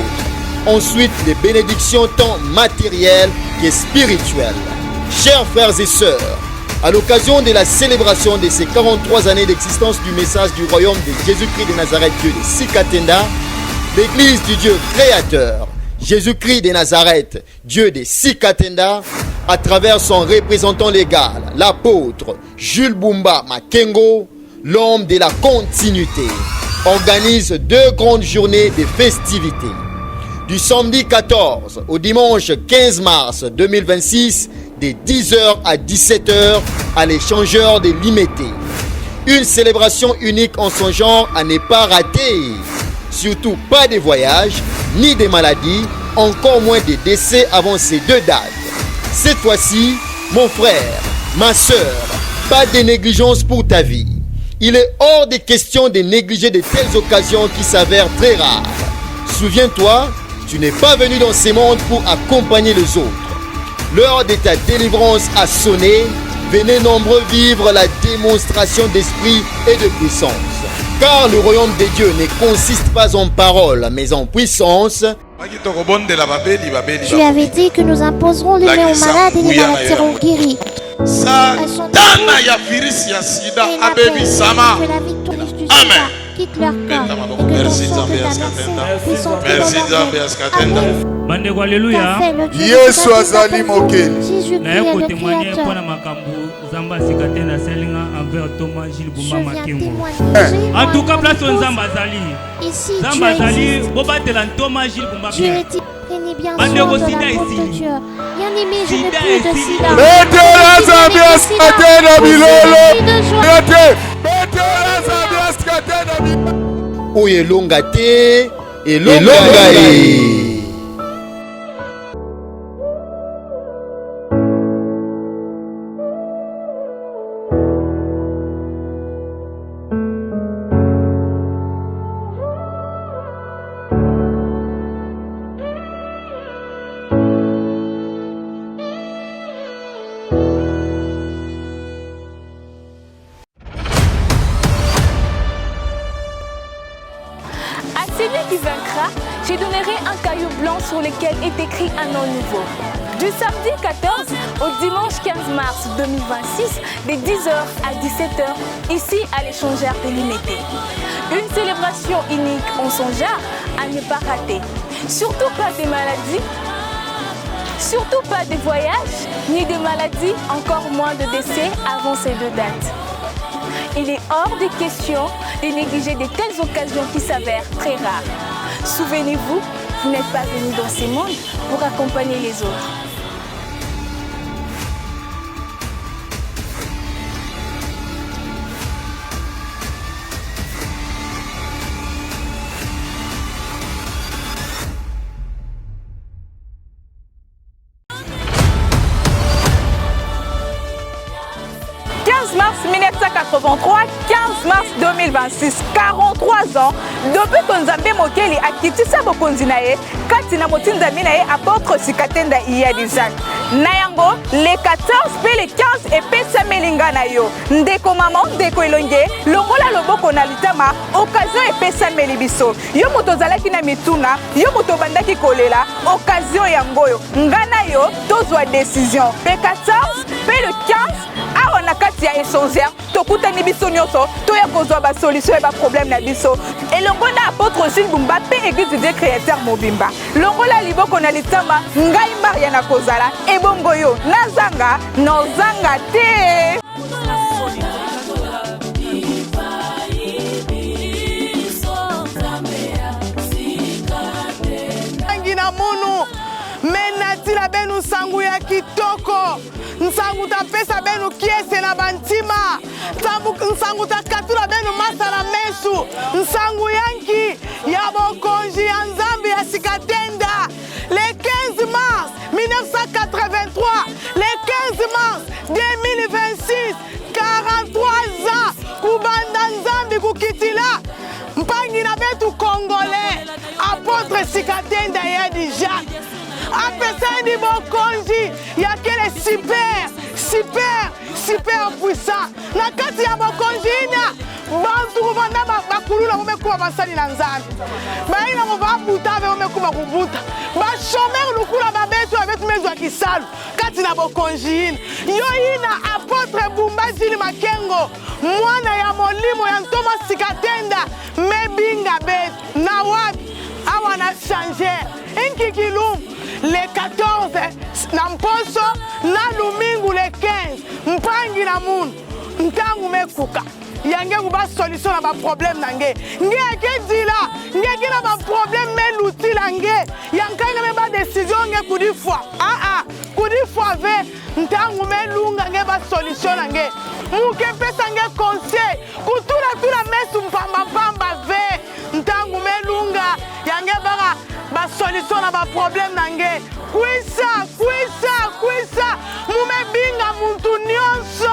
Ensuite, les bénédictions tant matérielles que spirituelles. Chers frères et sœurs, À l'occasion de la célébration de ces 43 années d'existence du message du royaume de Jésus-Christ de Nazareth, Dieu de Sikatenda, l'Église du Dieu créateur, Jésus-Christ de Nazareth, Dieu de Sikatenda, à travers son représentant légal, l'apôtre Jules Bumba Makengo, l'homme de la continuité, organise 2 grandes journées de festivités. Du samedi 14 au dimanche 15 mars 2026, de 10h à 17h à l'échangeur de Limité. Une célébration unique en son genre à ne pas rater. Surtout pas de voyages, ni de maladies, encore moins de décès avant ces 2 dates. Cette fois-ci, mon frère, ma soeur, pas de négligence pour ta vie. Il est hors de question de négliger de telles occasions qui s'avèrent très rares. Souviens-toi, tu n'es pas venu dans ce monde pour accompagner les autres. L'heure de ta délivrance a sonné. Venez nombreux vivre la démonstration d'esprit et de puissance. Car le royaume de Dieu ne consiste pas en paroles, mais en puissance. Tu avais dit que nous imposerons les mains aux malades et les malades seront guéris. Amen. Quitte leur corps et que ton sang de ta puisse entrer dans leur vie. Bandeko alléluia. Yesu azali mokeli. Na ko témoigner mpona makambo Nzamba Sikatenda selinga envers Thomas Gilles Bumba Makengo. En tout cas place Nzamba azali. Ici Nzamba azali bobatela Thomas Gilles Bumba Makengo. Prenez bien soin de l'amour de Dieu. Bien-aimé, je n'ai plus de sida. Oye longa te, elonga e. Qui vaincra, je donnerai un caillou blanc sur lequel est écrit un nom nouveau. Du samedi 14 au dimanche 15 mars 2026, de 10h à 17h, ici à l'échangeur de Limité. Une célébration unique en son genre à ne pas rater. Surtout pas des maladies, surtout pas de voyages, ni de maladies, encore moins de décès avant ces 2 dates. Il est hors de question de négliger de telles occasions qui s'avèrent très rares. Souvenez-vous, vous n'êtes pas venu dans ce monde pour accompagner les autres. Mars 1983, 15 mars 2026, 43 ans, depuis que Nzambe Mokeli a quitté sa bokonzi na ye, kati na moti Nzambe na ye apôtre Sikatenda iya Isaac. Nayango, les 14 pe les 15 et pesa melinga na yo. Ndeko maman, ndeko elonge, longola loboko na litama, occasion et pesa melibiso. Yo moto zalaki na mituna, yo moto bandaki kolela, occasion yangoyo. Ngana yo, tozwa décision. Pe 14, pe le 15, awa na kati ya échangeur, tokutani biso nyonso, toya kozwa ba solution et ba problème na biso. Elongo na apôtre Jules Bumba pe église du Dieu créateur mobimba. Longola liboko na litama, ngai Maria na kozala, ebongo yo, nazanga, nozanga te. Angina munu, menati la benu sangu ya kitoko. Nsangu ta pesa benu kiese na bantima. Nsangu ta katula benu masala mesu. Nsangu yanki ya bokonji ya Nzambe ya Sikatenda. Le 15 mars 1983, le 15 mars 2026, 43 ans, kubanda Nzambe kukitila. Mpangi na betu congolais, apôtre Sikatenda ya Jacques. Apesandi bokonji ya kele super puissant. Na kati ya bokonji ina bantu kubanda bakulula omekuba basali na nzambe baina ngo babuta ave omekuba kubuta bashomer lukula babetu mezwa kisalu kati na bokonjina yo ina apotre Bumbazili Makengo mwana ya molimo ya Ntoma Sikatenda mebinga betu na wapi awa na changer inkikilum le 14 na mposo na lumingu le 15 mpangi na munu ntangu mekuka yange kuba solution na ba problème nange nge kedila nge kina ba problème meluti lange yankanga me ba décision nge kudifwa kudifwa ve ntangu melunga nge ba solution nange muke pesa nge conseil kutula mesu mpamba ve ntangu melunga yange ba solution na ba problème nange kwisa mume binga muntu nyonso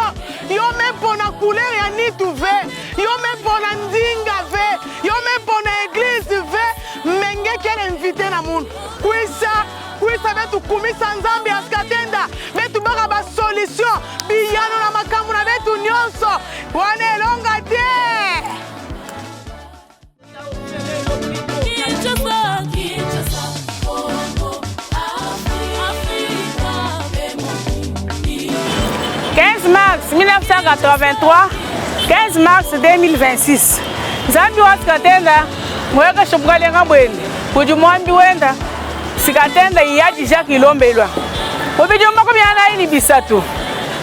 yo me pona couleur ya nitu ve yo me pona ndinga ve yo me pona église ve menge kele invité na mundu kwisa betu kumisa nzambe ya Sikatenda betu baka ba solution biyano na makambo na betu nyonso wana elonga te Mars 1983, 15 mars 2026. Zambi wa Sikatenda mweka shubwale ngabweni kujumwambi wenda Sikatenda iyaji Jacques Ilombelwa ubijumba kubyana ini bisatu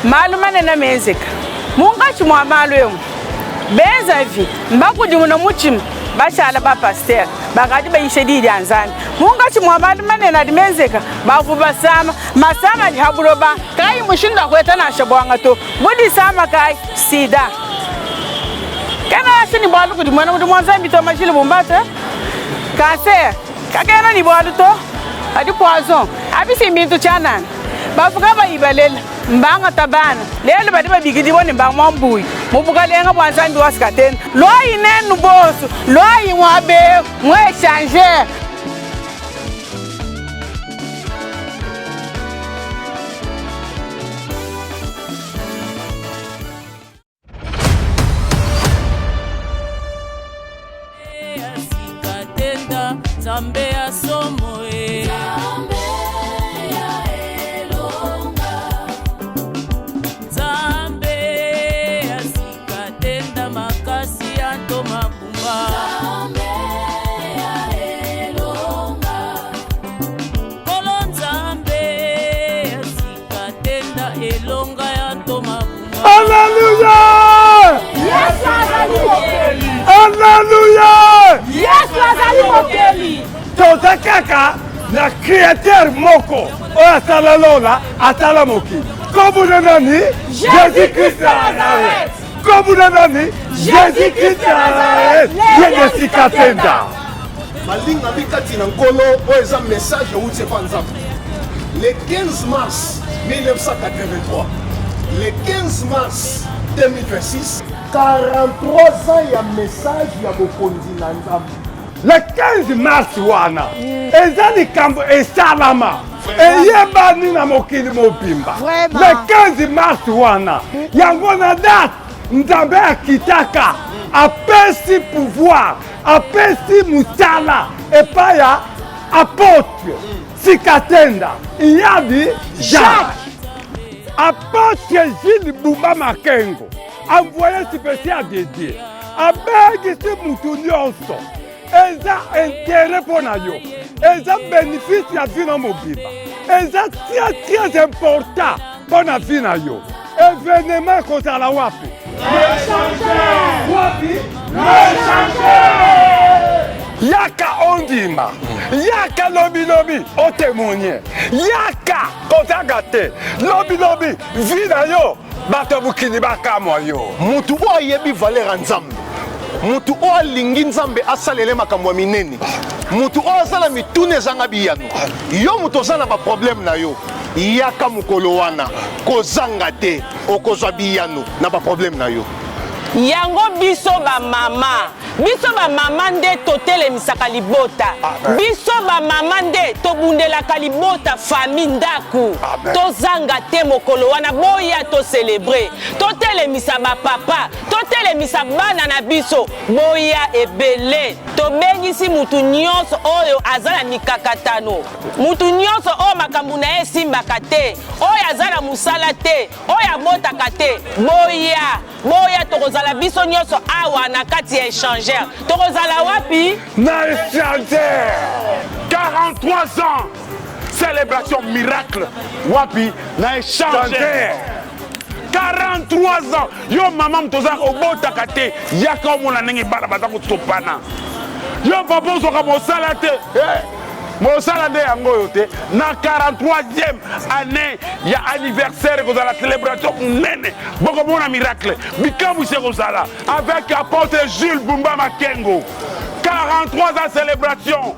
malumane na mezeka mungachi mwa malwe beza vi mbakujumuna muchim bashala ba pasteur bakati bayishedidi anzani mungachi mwa malumane na dimezeka bavu basama masama dihabuloba kai mushinda kweta na shabwanga to budi sama kai sida kana ashini bwalu kudi mwana kudi mwanza mbito mashile bumbata cancer kakena ni bwalu to adi poison abisi mbintu chana bafuka bayibalela mbanga tabana lelo badi babigidi bone mbanga mbuyi mubukalenga bwanza ndi wasikatena loyi nenu bosu loyi mwabe mwe changer Zambe ya somo Zambe ya elonga Zambe ya Sikatenda makasi ya Ntoma Kumba Zambe ya elonga Kolo Nzambe ya Sikatenda elonga ya Ntoma Kumba Hallelujah! Yes, azali Hallelujah! Yes, azali mokeli Toza kaka na créateur moko oya sala lola atala moki komuna nani Jésus-Christ de Nazareth komuna nani Jésus-Christ de Nazareth yende Sikatenda malinga bikati na nkolo oyo eza message outi kwa nzambe le 15 mars 1983 le 15 mars 2026 43 ans ya message ya bokonzi na nzambe le 15 mars wana eza likambo esalama eyebani na mokili mobimba le 15 mars wana yango na date nzambe akitaka apesi pouvoir apesi musala epai ya apôtre Sikatenda iyadi Jacques apôtre Gilles Bumba Makengo envoyé spécial dédié abegisi mutu nyonso eza intérêt mpona yo eza bénéfice ya vie na mobimba eza très important mpona vie na yo événement ekozala wapi yaka ondima yaka lobilobi otémoigner yaka kozanga te lobilobi vie na yo bato bukini bakamwa yo mutu oyo ayebi valeur ya nzambe mutu oyo alingi nzambe asalele makambo ya minene mutu oyo azala mituna ezanga biyano yo mutu oza na baproblème na yo yaka mokolo wana kozanga te okozwa biyano na baproblème na yo yango biso ba mama nde totelemisaka libota biso ba mama nde tobundelaka libota famille ndaku tozanga te mokolo wana boya to célébrer totelemisa ba papa totelemisa bana na biso boya ebele tobengisi mutu nyonso oyo azala mikakatano mutu nyonso oyo makambo na ye simbaka te oyo azala musala te oyo abotaka te boya tokozala biso nyonso awa na kati ya échangeur tokozala wapi na échangeur 43 ans célébration miracle wapi na échangeur 43 ans yo mama mtozaka obotaka te yaka omona ndenge bana baza kotopana yo papa ozoka mosala te mosala nde yango oyo te na 43e année ya anniversaire kozala célébration monene bokomona miracle bikamwisi kozala avec apôtre Jules Bumba Makengo 43 ans célébration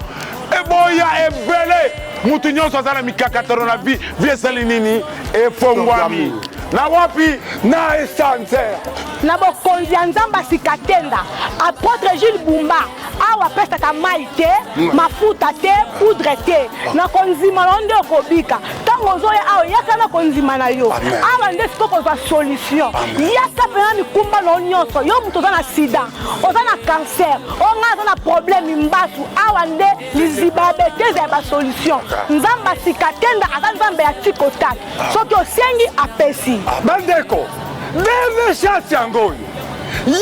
eboya ebele mutu nyonso azala mikakatano na vie esali nini efongwami na wapi na essentiel na bokonzi ya nzambe sikatenda apôtre Jules Bumba awa pesaka mai te mafuta te poudre te na konzima na nde okobika ntango ozoya awa yaka na konzima na yo awa nde siko kozwa solution yaka pena mikumba na nyonso yo mutu oza na sida oza na cancer onga aza na problème mbasu awa nde liziba beteze ya basolution nzambe sikatenda aza nzambe ya tikotaki soki osengi apesi bandeko verre chance yango oyo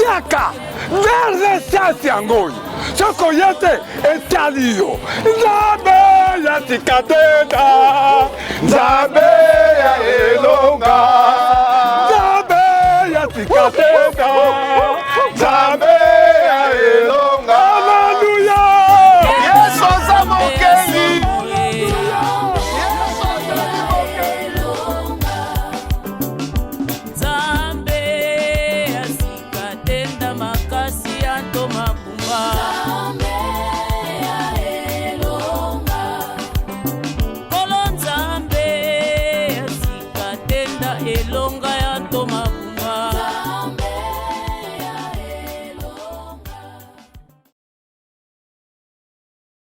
yaka verre chance yango oyo soko yete etali yo nzambe ya tikatenda nzambe